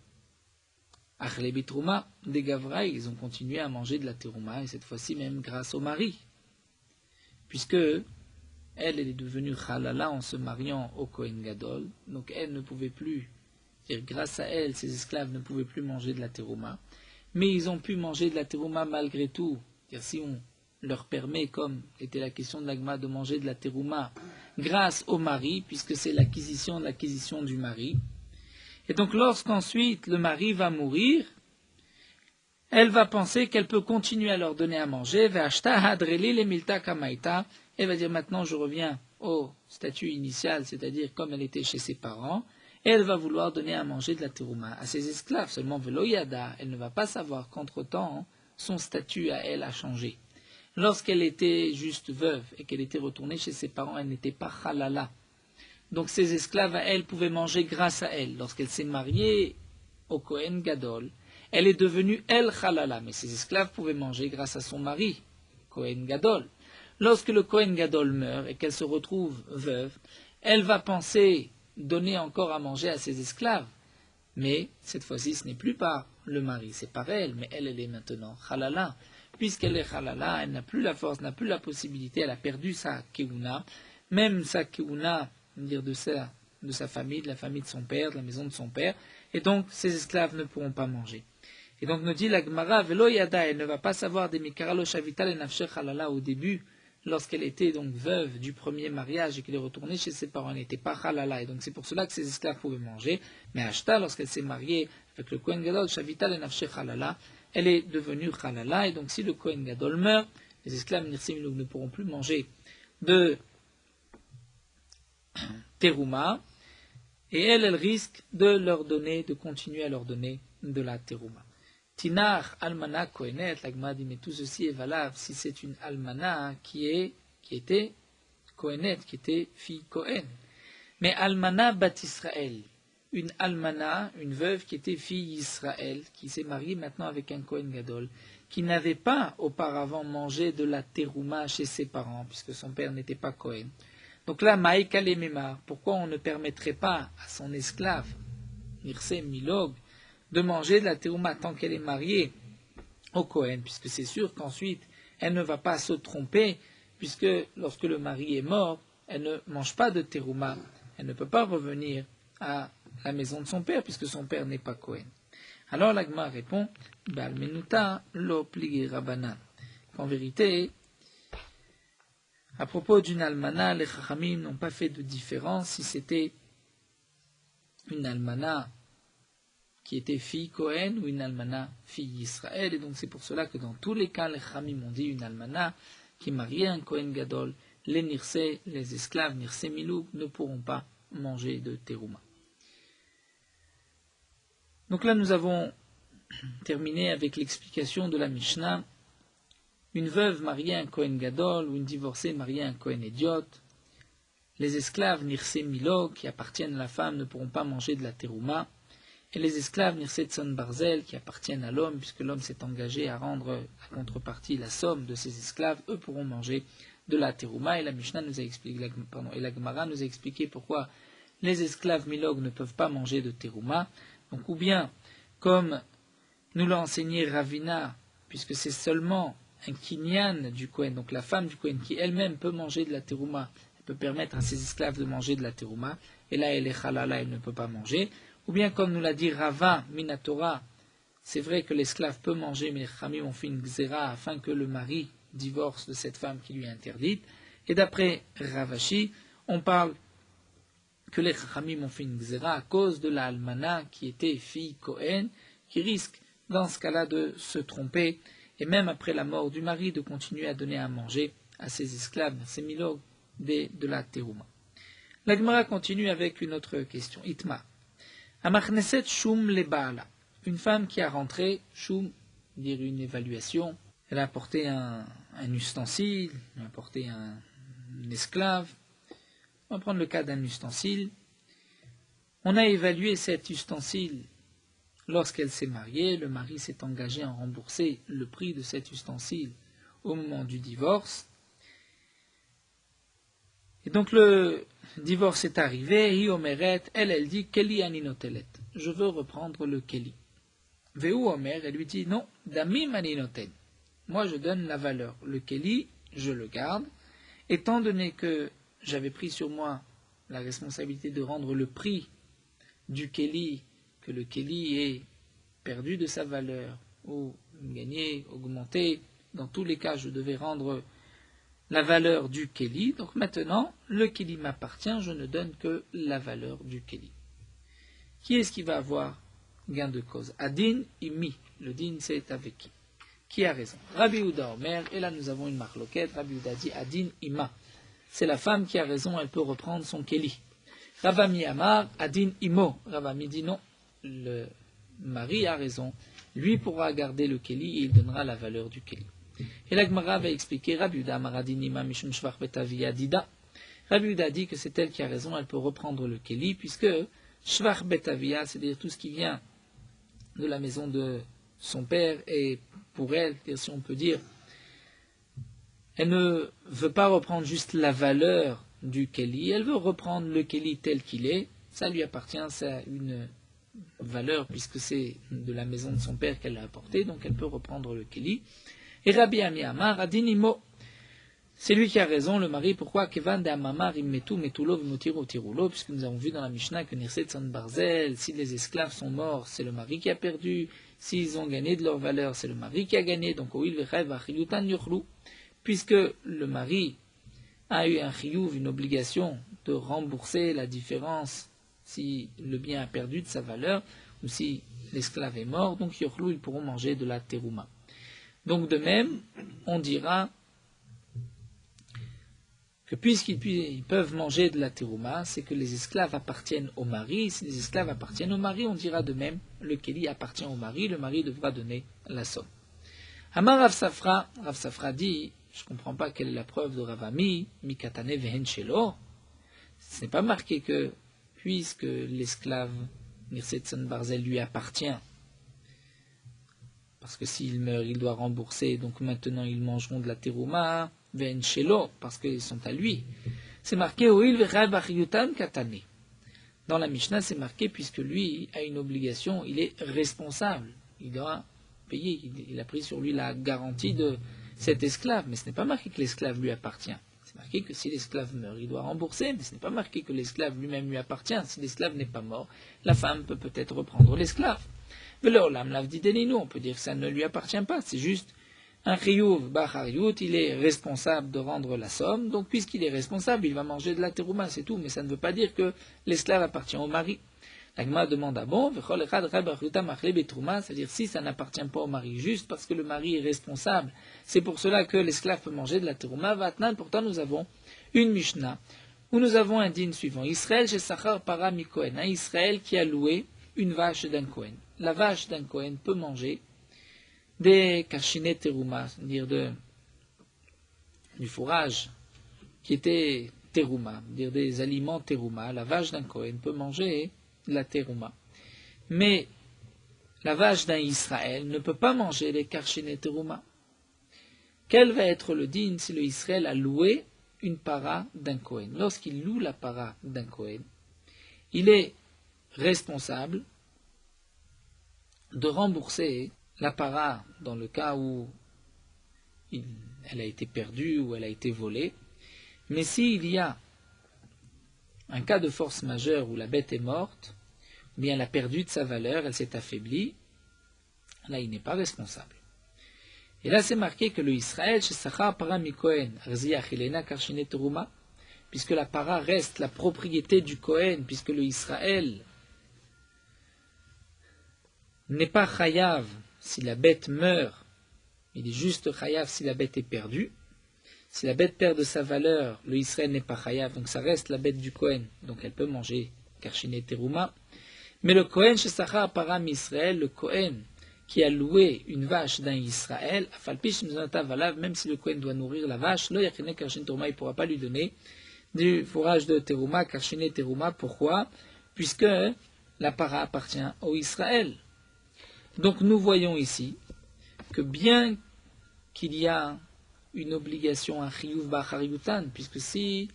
Achle Bitrouma, des Gavraï, ils ont continué à manger de la terouma, et cette fois-ci même grâce au mari. Puisque elle est devenue halala en se mariant au Kohen Gadol, donc elle ne pouvait plus, grâce à elle, ses esclaves ne pouvaient plus manger de la terouma, mais ils ont pu manger de la terouma malgré tout, si on leur permet, comme était la question de l'agma, de manger de la terouma grâce au mari, puisque c'est l'acquisition de l'acquisition du mari. Et donc lorsqu'ensuite le mari va mourir, elle va penser qu'elle peut continuer à leur donner à manger, elle va dire maintenant je reviens au statut initial, c'est-à-dire comme elle était chez ses parents, et elle va vouloir donner à manger de la terouma à ses esclaves. Seulement veloyada, elle ne va pas savoir qu'entre-temps, son statut à elle a changé. Lorsqu'elle était juste veuve et qu'elle était retournée chez ses parents, elle n'était pas halala. Donc ses esclaves à elle pouvaient manger grâce à elle. Lorsqu'elle s'est mariée au Kohen Gadol, elle est devenue elle halala, mais ses esclaves pouvaient manger grâce à son mari, Kohen Gadol. Lorsque le Kohen Gadol meurt et qu'elle se retrouve veuve, elle va penser donner encore à manger à ses esclaves. Mais cette fois-ci, ce n'est plus par le mari, c'est par elle, mais elle est maintenant halala. Puisqu'elle est halala, elle n'a plus la force, n'a plus la possibilité, elle a perdu sa keuna, même sa keuna, dire de sa famille, de la famille de son père, de la maison de son père, et donc ses esclaves ne pourront pas manger. Et donc nous dit la Gemara, Velo Yada, elle ne va pas savoir des Mikaralo Shavital et Nafshe halala au début, lorsqu'elle était donc veuve du premier mariage et qu'elle est retournée chez ses parents, elle n'était pas halala, et donc c'est pour cela que ses esclaves pouvaient manger. Mais Ashta, lorsqu'elle s'est mariée avec le Kohen Gadol, Shavital et Nafshe halala, elle est devenue halala, et donc si le Kohen Gadol meurt, les esclaves Nirsim ne pourront plus manger de terouma, et elle risque de continuer à leur donner de la terouma. Tinar almana kohenet, l'agma dit, mais tout ceci est valable si c'est une almana qui était kohenet, qui était fille Kohen. Mais almana bat Israël, une almana, une veuve qui était fille Israël, qui s'est mariée maintenant avec un Kohen Gadol, qui n'avait pas auparavant mangé de la terouma chez ses parents, puisque son père n'était pas Kohen. Donc là, Maïka le Memar, pourquoi on ne permettrait pas à son esclave, Nirsé Milog, de manger de la terouma tant qu'elle est mariée au Kohen, puisque c'est sûr qu'ensuite, elle ne va pas se tromper, puisque lorsque le mari est mort, elle ne mange pas de terouma, elle ne peut pas revenir à la maison de son père, puisque son père n'est pas Kohen. Alors l'Agma répond, Balmenuta lo pligi rabanan. En vérité, à propos d'une almana, les Chachamim n'ont pas fait de différence si c'était une almana qui était fille Kohen ou une almana fille Israël. Et donc c'est pour cela que dans tous les cas, les Chachamim ont dit une almana qui mariait un Kohen Gadol, les Nirsé, les esclaves Nirsé Milou ne pourront pas manger de terouma. Donc là nous avons terminé avec l'explication de la Mishnah. Une veuve mariée à un Kohen Gadol ou une divorcée mariée à un Kohen Idiot. Les esclaves Nirsé Milog qui appartiennent à la femme ne pourront pas manger de la terouma. et les esclaves Nirsetson Barzel qui appartiennent à l'homme, puisque l'homme s'est engagé à rendre la contrepartie, la somme de ses esclaves, eux pourront manger de la terouma. Et la Mishnah nous a expliqué, et la Gemara nous a expliqué pourquoi les esclaves milog ne peuvent pas manger de terouma. Donc ou bien, comme nous l'a enseigné Ravina, puisque c'est seulement un kinyan du Kohen, donc la femme du Kohen qui elle-même peut manger de la terouma, elle peut permettre à ses esclaves de manger de la terouma, et là elle est halala, elle ne peut pas manger. Ou bien comme nous l'a dit Rava Minatora, c'est vrai que l'esclave peut manger, mais les Khamim ont fait une xéra afin que le mari divorce de cette femme qui lui est interdite. Et d'après Ravashi, on parle que les Khamim ont fait une xéra à cause de la almana qui était fille Kohen, qui risque dans ce cas-là de se tromper, et même après la mort du mari, de continuer à donner à manger à ses esclaves, ses milog, de la terouma. La Gemara continue avec une autre question. Itma. Amachneset shum lebaala. Une femme qui a rentré, shum, dire une évaluation, elle a apporté un ustensile, elle a apporté un esclave. On va prendre le cas d'un ustensile. On a évalué cet ustensile lorsqu'elle s'est mariée. Le mari s'est engagé à rembourser le prix de cet ustensile au moment du divorce. Et donc le divorce est arrivé, hi omeret, elle dit, Keli aninotelet, je veux reprendre le Keli. Veu omer, elle lui dit, non, damim aninoten, moi je donne la valeur, le Keli, je le garde, étant donné que j'avais pris sur moi la responsabilité de rendre le prix du Keli, que le Keli est perdu de sa valeur, ou gagné, augmenté, dans tous les cas je devais rendre la valeur du Keli. Donc maintenant, le Keli m'appartient, je ne donne que la valeur du Keli. Qui est-ce qui va avoir gain de cause? Adin imi. Le din, c'est avec qui? Qui a raison? Rabbi Uda Omer, et là nous avons une marloquette. Rabbi Uda dit Adin ima. C'est la femme qui a raison, elle peut reprendre son Keli. Ravami Amar, Adin imo. Ravami dit non, le mari a raison. Lui pourra garder le Keli et il donnera la valeur du Keli. Et la Gemara va expliquer Rabbi Uda Maradinima Mishum Shvach Betavia Dida. Rabbi Uda dit que c'est elle qui a raison, elle peut reprendre le Keli, puisque Shvach Betavia, c'est-à-dire tout ce qui vient de la maison de son père, et pour elle, si on peut dire, elle ne veut pas reprendre juste la valeur du Keli, elle veut reprendre le Keli tel qu'il est, ça lui appartient, ça a une valeur, puisque c'est de la maison de son père qu'elle l'a apporté, donc elle peut reprendre le Keli. Et Rabbi Ami Amar, Adinimo, c'est lui qui a raison, le mari. Pourquoi? Kevan de Amamar immetu metulo v'motiru tirulo, puisque nous avons vu dans la Mishnah que Nirsetson Barzel, si les esclaves sont morts, c'est le mari qui a perdu. S'ils ont gagné de leur valeur, c'est le mari qui a gagné. Donc, oil v'chayv achiyutan yuchlu, puisque le mari a eu un chiyuv, une obligation de rembourser la différence si le bien a perdu de sa valeur, ou si l'esclave est mort, donc yuchlu, ils pourront manger de la terouma. Donc de même, on dira que puisqu'ils peuvent manger de la terouma, c'est que les esclaves appartiennent au mari. Si les esclaves appartiennent au mari, on dira de même, le Keli appartient au mari, le mari devra donner la somme. Amar Rav Safra dit, je ne comprends pas quelle est la preuve de Ravami, Mikatane vehen shelo. Ce n'est pas marqué que, puisque l'esclave Nirsetson Barzel lui appartient, parce que s'il meurt, il doit rembourser, donc maintenant ils mangeront de la terouma, ven shelo, parce qu'ils sont à lui. C'est marqué oil v'chayv achiyutan katane. Dans la Mishnah, c'est marqué puisque lui a une obligation, il est responsable, il doit payer, il a pris sur lui la garantie de cet esclave, mais ce n'est pas marqué que l'esclave lui appartient. C'est marqué que si l'esclave meurt, il doit rembourser, mais ce n'est pas marqué que l'esclave lui-même lui appartient. Si l'esclave n'est pas mort, la femme peut peut-être reprendre l'esclave. On peut dire que ça ne lui appartient pas, c'est juste un chiyuv bachariyut, il est responsable de rendre la somme, donc puisqu'il est responsable, il va manger de la terouma, c'est tout, mais ça ne veut pas dire que l'esclave appartient au mari. La Gemara demande à bon, c'est-à-dire si ça n'appartient pas au mari, juste parce que le mari est responsable, c'est pour cela que l'esclave peut manger de la terouma. Vatnan, pourtant nous avons une Mishnah, où nous avons un dîne suivant, Israël chez Sachar para mi Kohen, un Israël qui a loué une vache d'un Kohen. La vache d'un Kohen peut manger des kashinet terouma, c'est-à-dire du fourrage qui était terouma, c'est-à-dire des aliments terouma. La vache d'un Kohen peut manger de la terouma. Mais la vache d'un Israël ne peut pas manger les karchiné terouma. Quel va être le din si le Israël a loué une para d'un Kohen? Lorsqu'il loue la para d'un Kohen, il est responsable de rembourser la para dans le cas où elle a été perdue ou elle a été volée. Mais s'il y a un cas de force majeure où la bête est morte, ou bien elle a perdu de sa valeur, elle s'est affaiblie, là il n'est pas responsable. Et là c'est marqué que le Israël, puisque la para reste la propriété du Kohen, puisque le Israël n'est pas chayav si la bête meurt, il est juste chayav si la bête est perdue. Si la bête perd de sa valeur, le Israël n'est pas chayav, donc ça reste la bête du Kohen, donc elle peut manger karchiné terouma. Mais le Kohen shesachar para Israël, le Kohen qui a loué une vache d'un Israël, même si le Kohen doit nourrir la vache, il ne pourra pas lui donner du fourrage de terouma, karchiné terouma. Pourquoi? Puisque la para appartient au Israël. Donc nous voyons ici que bien qu'il y a une obligation à chiyuv b'achariyutan, puisque si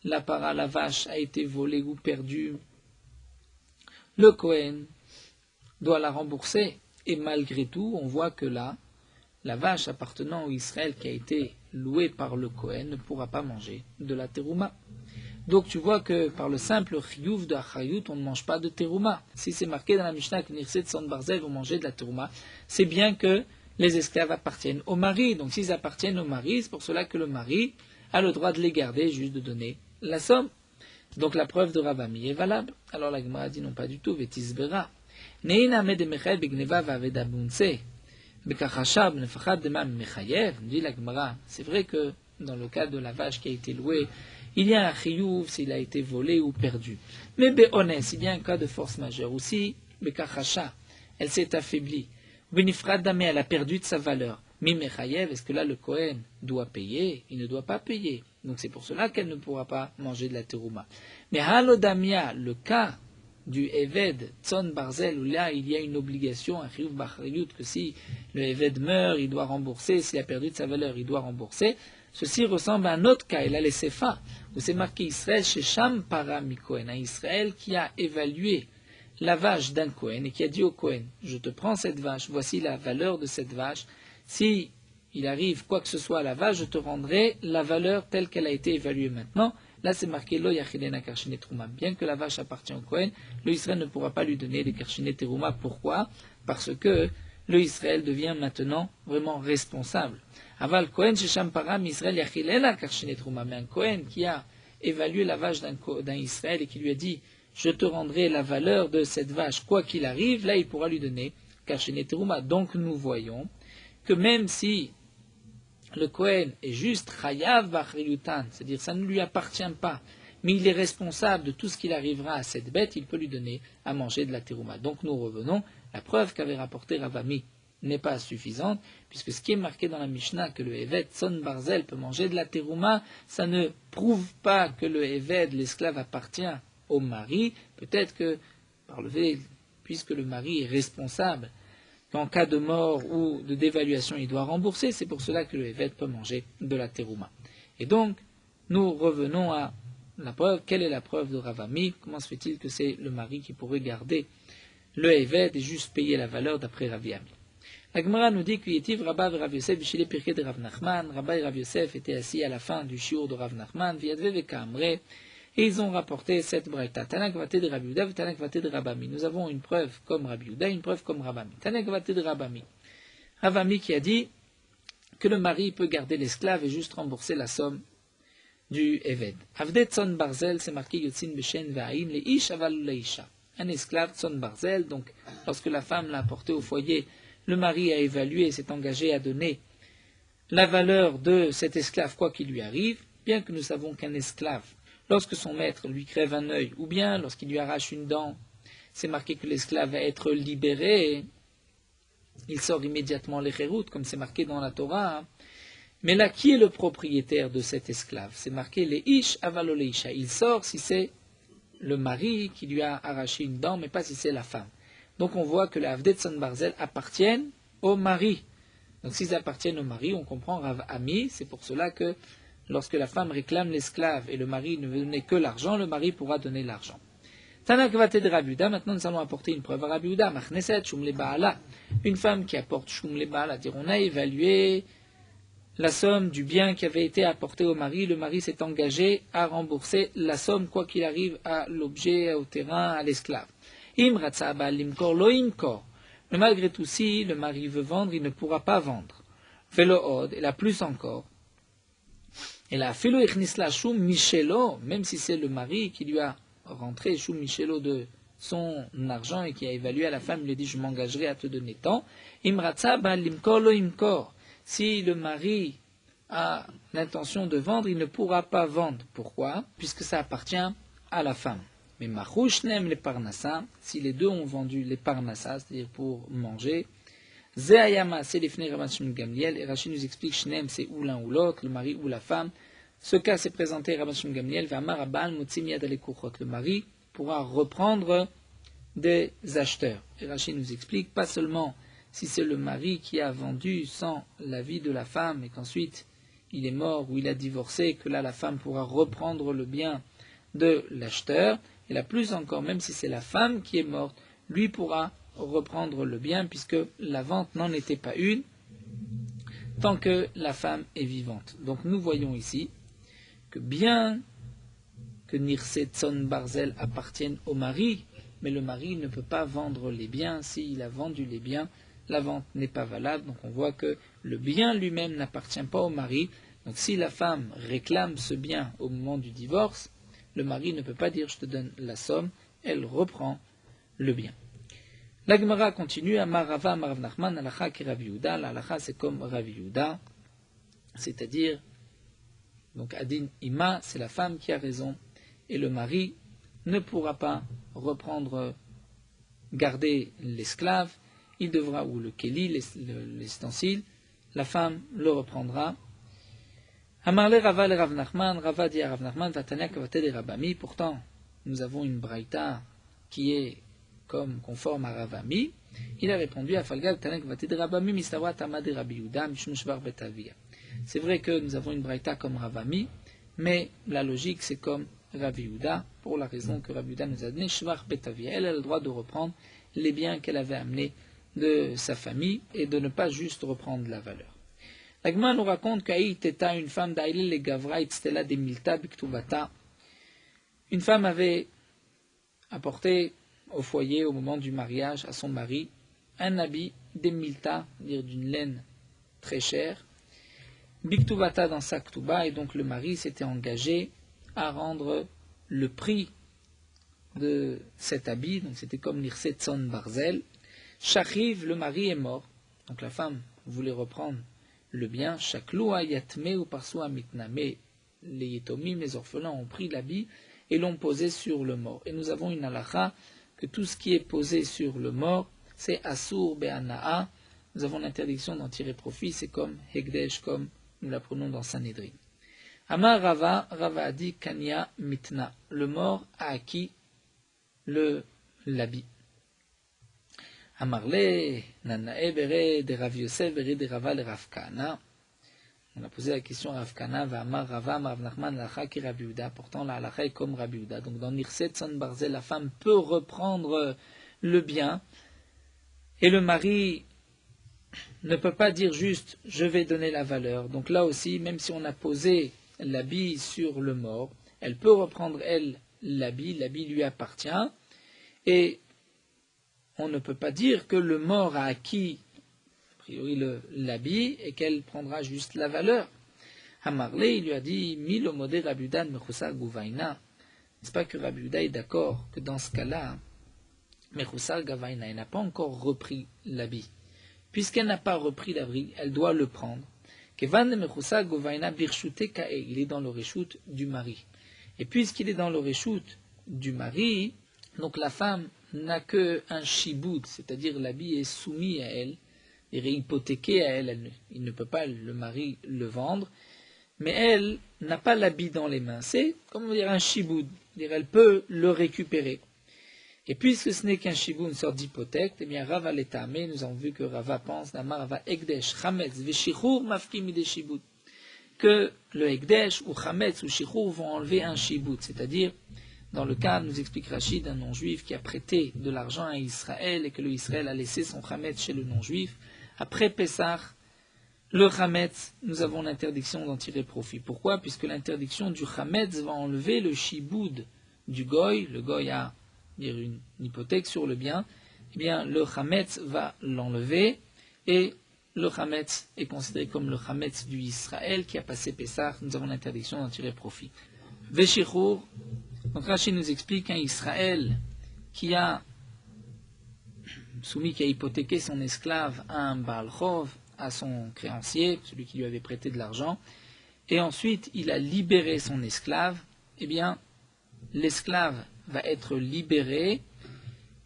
la para, la vache, a été volée ou perdue, le Kohen doit la rembourser. Et malgré tout, on voit que là, la vache appartenant au Israël qui a été louée par le Kohen ne pourra pas manger de la terouma. Donc tu vois que par le simple chiyuv de achariyut, on ne mange pas de terouma. Si c'est marqué dans la Mishnah que Nirset Son Barzel vont manger de la terouma, c'est bien que les esclaves appartiennent au mari. Donc s'ils appartiennent au mari, c'est pour cela que le mari a le droit de les garder, juste de donner la somme. Donc la preuve de Rav Ami est valable. Alors la Gemara dit non, pas du tout, Vetisbera. Neina medemechel begneva vaveda bunse. Bekachashab nefachad demam mechayev. Dit la Gemara, c'est vrai que dans le cas de la vache qui a été louée, il y a un chiyuv s'il a été volé ou perdu. Mais be'ones, il y a un cas de force majeure. Aussi, bekachasha, elle s'est affaiblie. Benifrad dame, elle a perdu de sa valeur. Mimechayev, est-ce que là le Kohen doit payer? Il ne doit pas payer. Donc c'est pour cela qu'elle ne pourra pas manger de la terouma. Mais halodamia, le cas du Eved Tzon Barzel, où là il y a une obligation, un chiyuv b'achariyut, que si le Eved meurt, il doit rembourser, s'il a perdu de sa valeur, il doit rembourser. Ceci ressemble à un autre cas, il a les Sefa, où c'est marqué Israël chez Sham para mi Kohen, un Israël qui a évalué la vache d'un Kohen et qui a dit au Kohen, je te prends cette vache, voici la valeur de cette vache, si il arrive quoi que ce soit à la vache, je te rendrai la valeur telle qu'elle a été évaluée maintenant. Là c'est marqué Lo yachilena karchiné terouma. Bien que la vache appartient au Kohen, le Israël ne pourra pas lui donner les karchiné terouma. Pourquoi? Parce que le Israël devient maintenant vraiment responsable. Aval Kohen shesham param Israël yachilena karchiné terouma. Mais un Kohen qui a évalué la vache d'un Israël et qui lui a dit je te rendrai la valeur de cette vache quoi qu'il arrive, là il pourra lui donner karchiné terouma. Donc nous voyons que même si le Kohen est juste chayav b'achariyutan, c'est-à-dire ça ne lui appartient pas, mais il est responsable de tout ce qu'il arrivera à cette bête, il peut lui donner à manger de la terouma. Donc nous revenons, la preuve qu'avait rapporté Rav Ami n'est pas suffisante, puisque ce qui est marqué dans la Mishnah, que le Eved Tzon Barzel peut manger de la terouma, ça ne prouve pas que le Eved, l'esclave, appartient au mari. Peut-être que, par le fait, puisque le mari est responsable, qu'en cas de mort ou de dévaluation, il doit rembourser, c'est pour cela que le Eved peut manger de la terouma. Et donc, nous revenons à la preuve. Quelle est la preuve de Rav Ami? Comment se fait-il que c'est le mari qui pourrait garder le Eved et juste payer la valeur d'après Rav Ami? La Gemara nous dit que Yetiv Rabba et Rav Yosef b'shile pirkei de Rav Nachman. Rabba et Rav Yosef étaient assis à la fin du shiur de Rav Nachman, v'yadve v'kamre, et ils ont rapporté cette braïta. Tanak vate de Rabbi Yehuda, Tanak vate de Rav Ami. Nous avons une preuve comme Rabbi Yehuda, une preuve comme Rav Ami. Tanak vate de Rav Ami. Rav Ami qui a dit que le mari peut garder l'esclave et juste rembourser la somme du Eved. Avdet Tzon Barzel, c'est marqué Yotzin Beshen Va'in, le Ish Aval Leisha. Un esclave Tzon Barzel, donc lorsque la femme l'a porté au foyer, le mari a évalué et s'est engagé à donner la valeur de cet esclave quoi qu'il lui arrive, bien que nous savons qu'un esclave, lorsque son maître lui crève un œil, ou bien lorsqu'il lui arrache une dent, c'est marqué que l'esclave va être libéré, il sort immédiatement les chéroutes, comme c'est marqué dans la Torah. Mais là, qui est le propriétaire de cet esclave? C'est marqué les ish avalo leisha. Il sort si c'est le mari qui lui a arraché une dent, mais pas si c'est la femme. Donc on voit que les Avdei Tzon Barzel appartiennent au mari. Donc s'ils appartiennent au mari, on comprend Rav Ami, c'est pour cela que lorsque la femme réclame l'esclave et le mari ne veut donner que l'argent, le mari pourra donner l'argent. Tanak Vate de Rabbi Yehuda, maintenant nous allons apporter une preuve à Rabbi Yehuda, Machneset Shum le Baala, une femme qui apporte Shum le Baala, c'est-à-dire on a évalué la somme du bien qui avait été apporté au mari, le mari s'est engagé à rembourser la somme quoi qu'il arrive à l'objet, au terrain, à l'esclave. Imratsa Baal Limkor Lo Imkor. Mais malgré tout, si le mari veut vendre, il ne pourra pas vendre. Velo Od, et la plus encore. Et la Filo Ichnisla Shum Michelo, même si c'est le mari qui lui a rentré Shum Michelo de son argent et qui a évalué à la femme, il lui a dit je m'engagerai à te donner tant. Imratsa Baal Limkor Lo Imkor. Si le mari a l'intention de vendre, il ne pourra pas vendre. Pourquoi? Puisque ça appartient à la femme. Mais Marouch n'aime les parnassa, si les deux ont vendu les parnassa, c'est-à-dire pour manger, Zéayama, c'est les fnei Rabban Shimon Gamliel, et Rachid nous explique Shneem, c'est ou l'un ou l'autre, le mari ou la femme. Ce cas s'est présenté Rabban Shimon Gamliel, V'amar Rabban Motzim Yad Ale Kuchot, le mari pourra reprendre des acheteurs. Et Rachid nous explique, pas seulement si c'est le mari qui a vendu sans l'avis de la femme et qu'ensuite il est mort ou il a divorcé, que là la femme pourra reprendre le bien de l'acheteur. Et la plus encore, même si c'est la femme qui est morte, lui pourra reprendre le bien puisque la vente n'en était pas une tant que la femme est vivante. Donc nous voyons ici que bien que Nirse Tzon Barzel appartienne au mari, mais le mari ne peut pas vendre les biens. S'il a vendu les biens, la vente n'est pas valable. Donc on voit que le bien lui-même n'appartient pas au mari. Donc si la femme réclame ce bien au moment du divorce, le mari ne peut pas dire je te donne la somme, elle reprend le bien. La Gemara continue, Amar Rava, Amar Rav Nachman, Alacha ki Rav Yehuda, l'Alacha c'est comme Rav Yehuda, c'est-à-dire, donc Adin Ima, c'est la femme qui a raison, et le mari ne pourra pas reprendre, garder l'esclave, il devra, ou le keli, l'ustensile, la femme le reprendra. Amar le Rava le Rav Nachman, Rava dit à Rav Nachman, Vatania kavate de Rabami, pourtant nous avons une braïta qui est comme conforme à Ravami. Il a répondu à Falgal Vatania kavate de Rabami, Mistawa Tama de Rabbi Yehuda, Mishum Shvar Betavia. C'est vrai que nous avons une braïta comme Ravami, mais la logique c'est comme Rabbi Yehuda, pour la raison que Rabbi Yehuda nous a donné, Shvar Betavia. Elle a le droit de reprendre les biens qu'elle avait amenés de sa famille et de ne pas juste reprendre la valeur. La Gemara nous raconte qu'Aïteta, une femme d'Aïlel le Gavra, Itztela de Milta Biktuvata, une femme avait apporté au foyer au moment du mariage à son mari un habit de Milta, c'est-à-dire d'une laine très chère, Biktuvata dans sa Ktuba, et donc le mari s'était engagé à rendre le prix de cet habit, donc c'était comme Nirse Tzon Barzel. Shachiv, le mari est mort, donc la femme voulait reprendre le bien, Shakloua Yatme ou Parsua Mitna, mais les Yetomim, les orphelins, ont pris l'habit et l'ont posé sur le mort. Et nous avons une halakha que tout ce qui est posé sur le mort, c'est Asur Be'ana'a. Nous avons l'interdiction d'en tirer profit, c'est comme Hekdesh, comme nous l'apprenons dans Sanhedrin. Amar Rava, Rava a dit Kanya Mitna, le mort a acquis l'habit. Amarle, Nanae Bere de Rav Yosef, Bere de Rava le Rav Kana. On a posé la question à Rav Kana, va Amar Rava, Amar Rav Nachman, l'Alacha qui Rav Yehuda. Pourtant, la Alacha est comme Rav Yehuda. Donc, dans Nirse Tzon Barzel, la femme peut reprendre le bien. Et le mari ne peut pas dire juste, je vais donner la valeur. Donc là aussi, même si on a posé l'habit sur le mort, elle peut reprendre, elle, l'habit lui appartient. Et on ne peut pas dire que le mort a acquis, a priori, l'habit et qu'elle prendra juste la valeur. Amarle, il lui a dit, Milo modé Rabudan Mechusar Gouvaina. N'est-ce pas que Rabuda est d'accord que dans ce cas-là, Mechusar Gavaina, elle n'a pas encore repris l'habit. Puisqu'elle n'a pas repris l'habit, elle doit le prendre. Kevan Mechusar Gouvaina Birshute Kae, il est dans le reshoot du mari. Et puisqu'il est dans le reshoot du mari, donc la femme n'a qu'un shiboud, c'est-à-dire l'habit est soumis à elle, il est hypothéqué à elle, il ne peut pas le mari le vendre, mais elle n'a pas l'habit dans les mains, c'est comme on dirait un shiboud, elle peut le récupérer. Et puisque ce n'est qu'un shibud, une sorte d'hypothèque, eh bien Rava l'étamé, nous avons vu que Rava pense, Damar Rava Ekdesh, Chametz, Veshichur, Mafkim ide shibud, que le Ekdesh ou Chametz ou Shichur vont enlever un shibud, c'est-à-dire, dans le cas, nous explique Rachid, d'un non-juif qui a prêté de l'argent à Israël et que le Israël a laissé son Chametz chez le non-juif, après Pessah, le Chametz, nous avons l'interdiction d'en tirer profit. Pourquoi? Puisque l'interdiction du Chametz va enlever le shibud du Goy. Le Goy a une hypothèque sur le bien. Eh bien, le Chametz va l'enlever et le Chametz est considéré comme le Chametz du Israël qui a passé Pessah. Nous avons l'interdiction d'en tirer profit. Veshichur, donc Rachid nous explique qu'un Israël qui a soumis, qui a hypothéqué son esclave à un Baal Chov, à son créancier, celui qui lui avait prêté de l'argent, et ensuite il a libéré son esclave, eh bien, l'esclave va être libéré,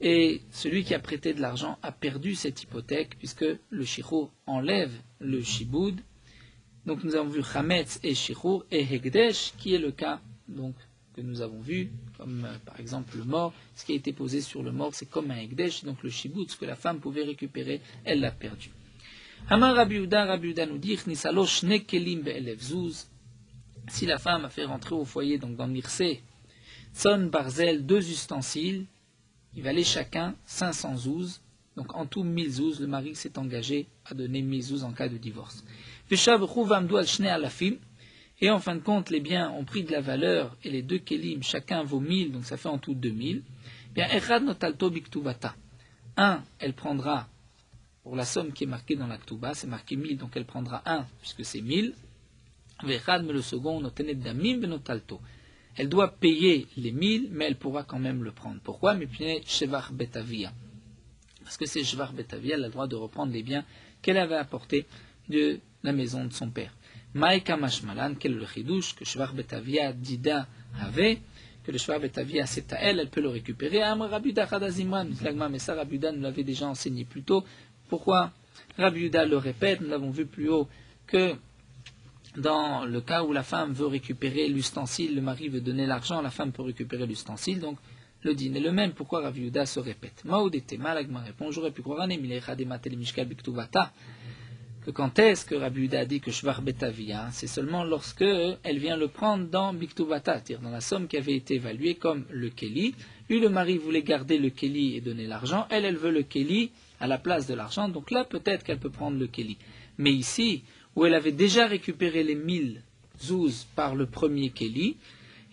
et celui qui a prêté de l'argent a perdu cette hypothèque, puisque le shichur enlève le shibud. Donc nous avons vu Chametz et shichur, et Hekdesh, qui est le cas donc, que nous avons vu, comme par exemple le mort. Ce qui a été posé sur le mort, c'est comme un Hekdesh, donc le shibud, ce que la femme pouvait récupérer, elle l'a perdu. Amar Rabbi Yehuda nous dit, si la femme a fait rentrer au foyer, donc dans Mirsé, Tson Barzel, 2 ustensiles, il valait chacun 500 zouz, donc en tout 1000 zouz, le mari s'est engagé à donner 1000 zouz en cas de divorce. Et en fin de compte, les biens ont pris de la valeur, et les 2 kelim, chacun vaut 1000, donc ça fait en tout 2000. Bien, Echad notalto biktuvata. Un, elle prendra, pour la somme qui est marquée dans la Ktuba, c'est marqué 1000, donc elle prendra 1, puisque c'est 1000. Vechad, mais le second, notenet damim benotalto. Elle doit payer les 1000, mais elle pourra quand même le prendre. Pourquoi? Mais puis, Shevar Betavia. Parce que c'est Shevar Betavia, elle a le droit de reprendre les biens qu'elle avait apportés de la maison de son père. Maïka Mashmalan, quel est le chidouche que Shevar Betavia Dida avait, que le Shevar Betavia c'est à elle, elle peut le récupérer. Amr Rabuda Chadazimran, mais ça Rabuda nous l'avait déjà enseigné plus tôt. Pourquoi Rabbi Yehuda le répète? Nous l'avons vu plus haut que dans le cas où la femme veut récupérer l'ustensile, le mari veut donner l'argent, la femme peut récupérer l'ustensile, donc le din est le même. Pourquoi Rabbi Yehuda se répète? Maoudete Malagma répond, j'aurais pu croire que quand est-ce que Rabbi Yehuda a dit que Shvar Betavia, c'est seulement lorsque elle vient le prendre dans Biktuvata, c'est-à-dire dans la somme qui avait été évaluée comme le Keli. Lui, le mari voulait garder le Keli et donner l'argent, elle veut le Keli à la place de l'argent, donc là peut-être qu'elle peut prendre le Keli. Mais ici, où elle avait déjà récupéré les 1000 zouz par le premier Keli,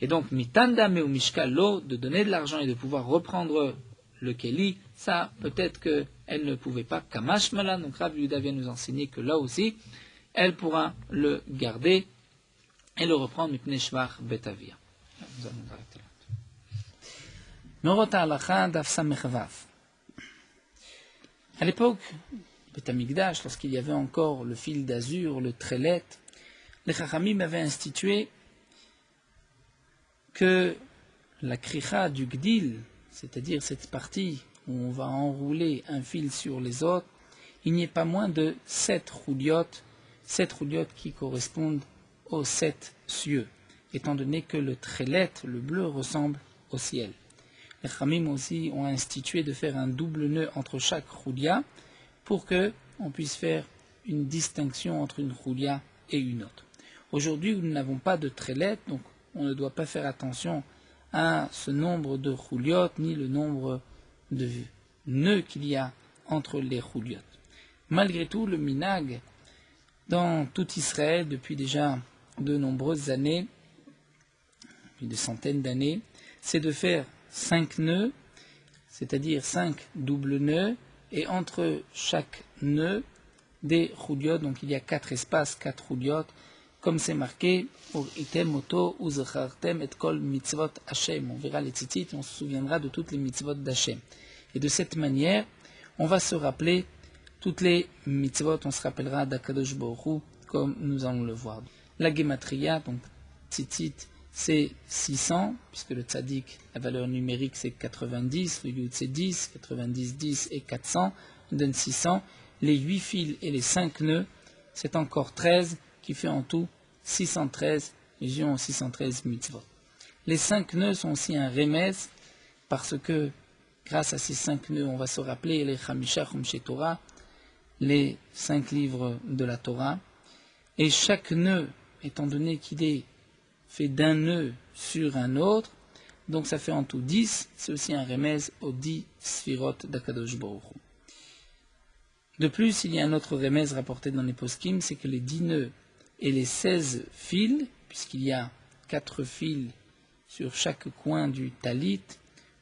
et donc mitandame ou mishkalo, de donner de l'argent et de pouvoir reprendre le Keli, ça peut-être qu'elle ne pouvait pas, kamashmala, donc Rabbi Yehuda vient nous enseigner que là aussi, elle pourra le garder et le reprendre mipnei shvar betavia. Nous allons arrêter là. Norota halacha daf samech vav. À l'époque, Beth Amikdash, lorsqu'il y avait encore le fil d'azur, le trelet, les Chachamim avaient institué que la kricha du gdil, c'est-à-dire cette partie où on va enrouler un fil sur les autres, il n'y ait pas moins de 7 rouliotes qui correspondent aux 7 cieux, étant donné que le trelet, le bleu, ressemble au ciel. Les Chachamim aussi ont institué de faire un double nœud entre chaque roulia pour qu'on puisse faire une distinction entre une roulia et une autre. Aujourd'hui, nous n'avons pas de trelet, donc on ne doit pas faire attention à ce nombre de rouliotes ni le nombre de nœuds qu'il y a entre les rouliotes. Malgré tout, le minag, dans tout Israël, depuis déjà de nombreuses années, depuis des centaines d'années, c'est de faire 5 nœuds, c'est-à-dire 5 doubles nœuds, et entre chaque nœud, des rouliotes, donc il y a 4 espaces, 4 rouliotes, comme c'est marqué, pour item oto ou zachartem et kol mitzvot Hashem. On verra les tzitzit et on se souviendra de toutes les mitzvot d'Hashem. Et de cette manière, on va se rappeler toutes les mitzvot, on se rappellera d'Akadosh Baruch Hu, comme nous allons le voir. La gematria, donc tzitzit, c'est 600, puisque le tzaddik, la valeur numérique, c'est 90, le yud, c'est 10, 90, 10 et 400, on donne 600. Les 8 fils et les 5 nœuds, c'est encore 13, qui fait en tout 613, légion 613 mitzvot. Les 5 nœuds sont aussi un remez, parce que Grâce à ces 5 nœuds, on va se rappeler les Chamisha Chumshei Torah, les 5 livres de la Torah. Et chaque nœud, étant donné qu'il est fait d'un nœud sur un autre, donc ça fait en tout 10, c'est aussi un remèze aux 10 sphirot d'Akadosh Baruch Hu. De plus, il y a un autre remèze rapporté dans les poskim, c'est que les 10 nœuds et les 16 fils, puisqu'il y a 4 fils sur chaque coin du talit,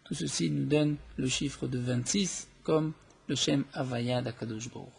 tout ceci nous donne le chiffre de 26, comme le Shem Havaya d'Akadosh Baruch Hu.